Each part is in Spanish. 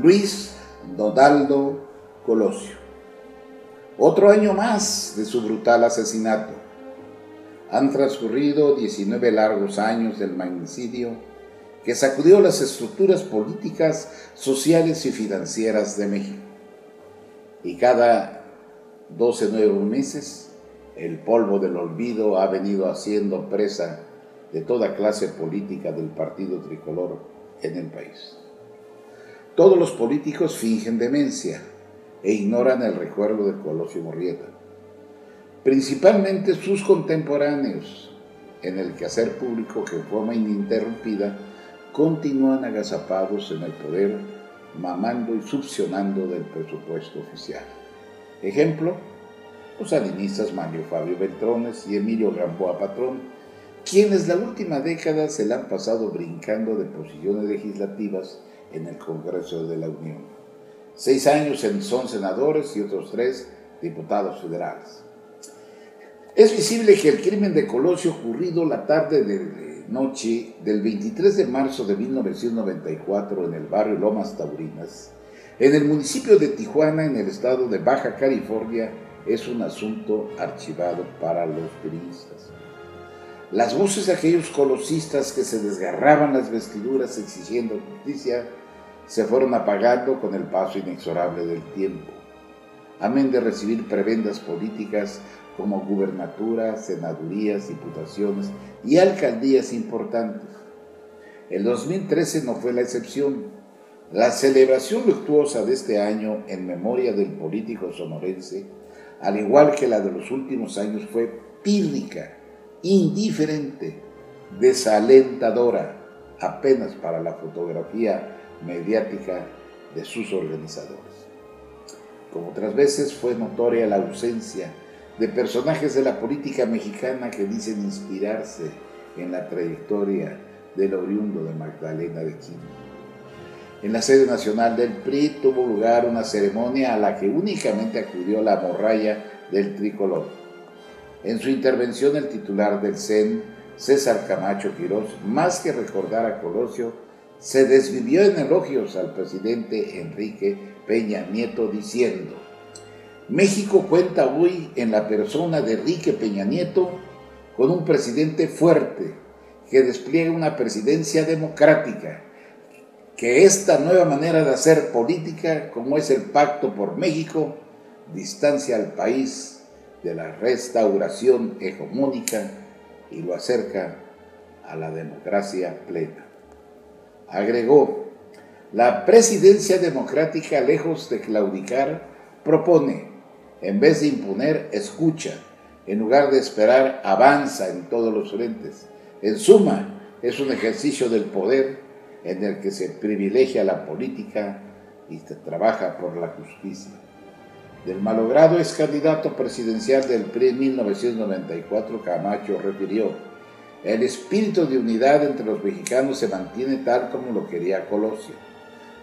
Luis Donaldo Colosio. Otro año más de su brutal asesinato. Han transcurrido 19 largos años del magnicidio que sacudió las estructuras políticas, sociales y financieras de México. Y cada 12 nuevos meses, el polvo del olvido ha venido haciendo presa de toda clase política del partido tricolor en el país. Todos los políticos fingen demencia e ignoran el recuerdo de Colosio Murrieta, principalmente sus contemporáneos, en el quehacer público que en forma ininterrumpida continúan agazapados en el poder, mamando y succionando del presupuesto oficial. Ejemplo, los salinistas Mario Fabio Beltrones y Emilio Gamboa Patrón, quienes la última década se la han pasado brincando de posiciones legislativas en el Congreso de la Unión. 6 años son senadores y otros 3 diputados federales. Es visible que el crimen de Colosio, ocurrido la tarde de noche del 23 de marzo de 1994 en el barrio Lomas Taurinas, en el municipio de Tijuana, en el estado de Baja California, es un asunto archivado para los periodistas. Las voces de aquellos colosistas que se desgarraban las vestiduras exigiendo justicia se fueron apagando con el paso inexorable del tiempo, amén de recibir prebendas políticas como gubernaturas, senadurías, diputaciones y alcaldías importantes. El 2013 no fue la excepción. La celebración luctuosa de este año en memoria del político sonorense, al igual que la de los últimos años, fue pírrica, indiferente, desalentadora, apenas para la fotografía mediática de sus organizadores. Como otras veces, fue notoria la ausencia de personajes de la política mexicana que dicen inspirarse en la trayectoria del oriundo de Magdalena de Quino. En la sede nacional del PRI tuvo lugar una ceremonia a la que únicamente acudió la morralla del tricolor. En su intervención, el titular del CEN, César Camacho Quirós, más que recordar a Colosio, se desvivió en elogios al presidente Enrique Peña Nieto diciendo: México cuenta hoy en la persona de Enrique Peña Nieto con un presidente fuerte que despliega una presidencia democrática, que esta nueva manera de hacer política, como es el Pacto por México, distancia al país de la restauración hegemónica y lo acerca a la democracia plena. Agregó: la presidencia democrática, lejos de claudicar, propone, en vez de imponer, escucha, en lugar de esperar, avanza en todos los frentes. En suma, es un ejercicio del poder en el que se privilegia la política y se trabaja por la justicia. Del malogrado ex candidato presidencial del PRI en 1994, Camacho refirió: el espíritu de unidad entre los mexicanos se mantiene tal como lo quería Colosio.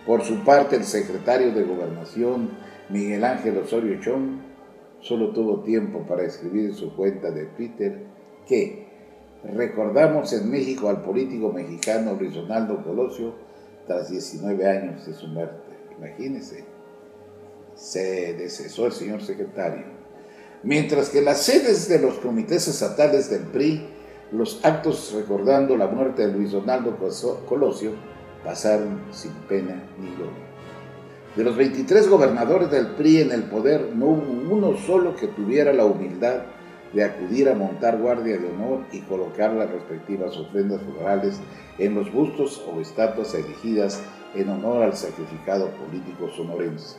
Por su parte, el secretario de Gobernación, Miguel Ángel Osorio Chong, solo tuvo tiempo para escribir en su cuenta de Twitter que recordamos en México al político mexicano Luis Donaldo Colosio tras 19 años de su muerte. Imagínense, se descesó el señor secretario. Mientras que en las sedes de los comités estatales del PRI, los actos recordando la muerte de Luis Donaldo Colosio pasaron sin pena ni gloria. De los 23 gobernadores del PRI en el poder, no hubo uno solo que tuviera la humildad de acudir a montar guardia de honor y colocar las respectivas ofrendas florales en los bustos o estatuas erigidas en honor al sacrificado político sonorense.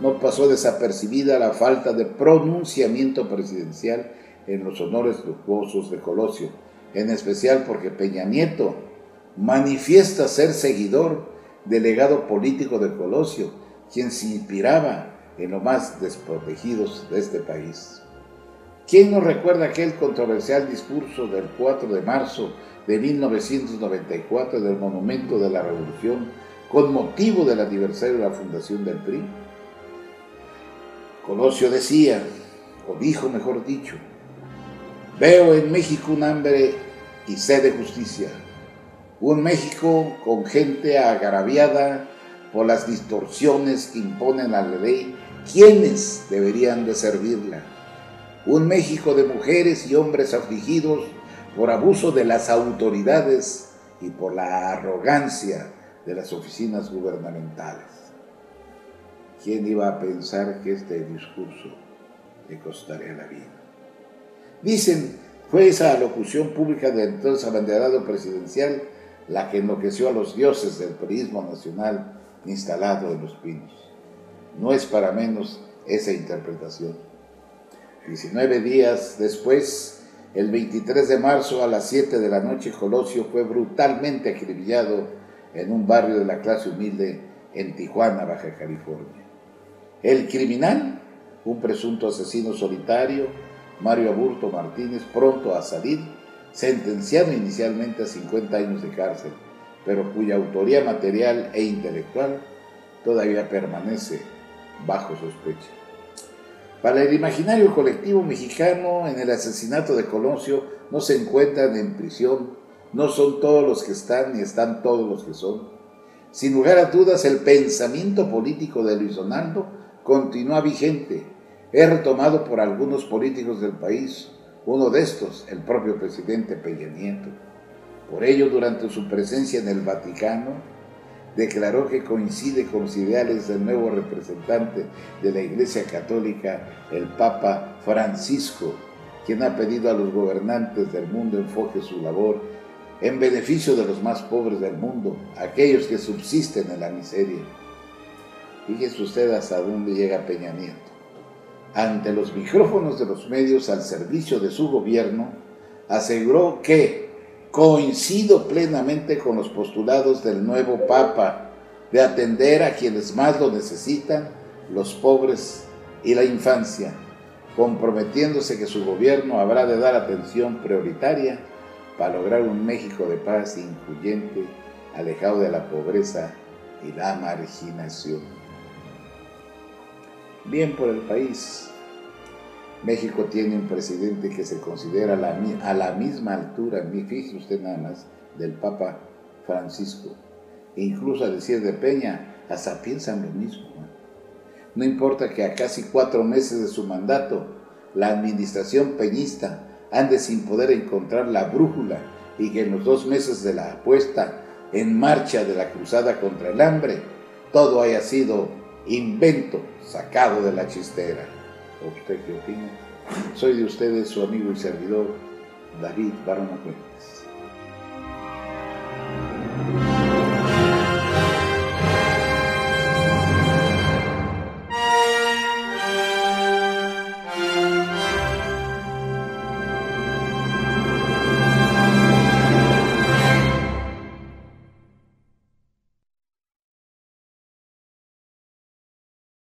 No pasó desapercibida la falta de pronunciamiento presidencial en los honores luctuosos de Colosio, en especial porque Peña Nieto manifiesta ser seguidor del legado político de Colosio, quien se inspiraba en los más desprotegidos de este país. ¿Quién no recuerda aquel controversial discurso del 4 de marzo de 1994 del Monumento de la Revolución con motivo del aniversario de la fundación del PRI? Colosio decía, o dijo mejor dicho, veo en México un hambre y sed de justicia, un México con gente agraviada por las distorsiones que imponen a la ley quienes deberían de servirla, un México de mujeres y hombres afligidos por abuso de las autoridades y por la arrogancia de las oficinas gubernamentales. ¿Quién iba a pensar que este discurso le costaría la vida? Dicen, fue esa alocución pública del entonces abanderado presidencial la que enloqueció a los dioses del priismo nacional instalado en Los Pinos. No es para menos esa interpretación. 19 días después, el 23 de marzo a las 7 de la noche, Colosio fue brutalmente acribillado en un barrio de la clase humilde en Tijuana, Baja California. El criminal, un presunto asesino solitario, Mario Aburto Martínez, pronto a salir, sentenciado inicialmente a 50 años de cárcel, pero cuya autoría material e intelectual todavía permanece bajo sospecha. Para el imaginario colectivo mexicano, en el asesinato de Colosio no se encuentran en prisión, no son todos los que están ni están todos los que son. Sin lugar a dudas, el pensamiento político de Luis Donaldo continúa vigente, es retomado por algunos políticos del país, uno de estos, el propio presidente Peña Nieto. Por ello, durante su presencia en el Vaticano, declaró que coincide con los ideales del nuevo representante de la Iglesia Católica, el Papa Francisco, quien ha pedido a los gobernantes del mundo enfoque su labor en beneficio de los más pobres del mundo, aquellos que subsisten en la miseria. Fíjese usted hasta dónde llega Peña Nieto. Ante los micrófonos de los medios al servicio de su gobierno, aseguró que coincido plenamente con los postulados del nuevo Papa de atender a quienes más lo necesitan, los pobres y la infancia, comprometiéndose que su gobierno habrá de dar atención prioritaria para lograr un México de paz incluyente, alejado de la pobreza y la marginación. Bien por el país. México tiene un presidente que se considera a la misma altura, fíjese usted nada más, del Papa Francisco. E incluso a decir de Peña, hasta piensan lo mismo. No importa que a casi 4 meses de su mandato, la administración peñista ande sin poder encontrar la brújula y que en los 2 meses de la puesta en marcha de la cruzada contra el hambre, todo haya sido invento sacado de la chistera. ¿Usted qué opina? Soy de ustedes su amigo y servidor, David Barona Fuentes.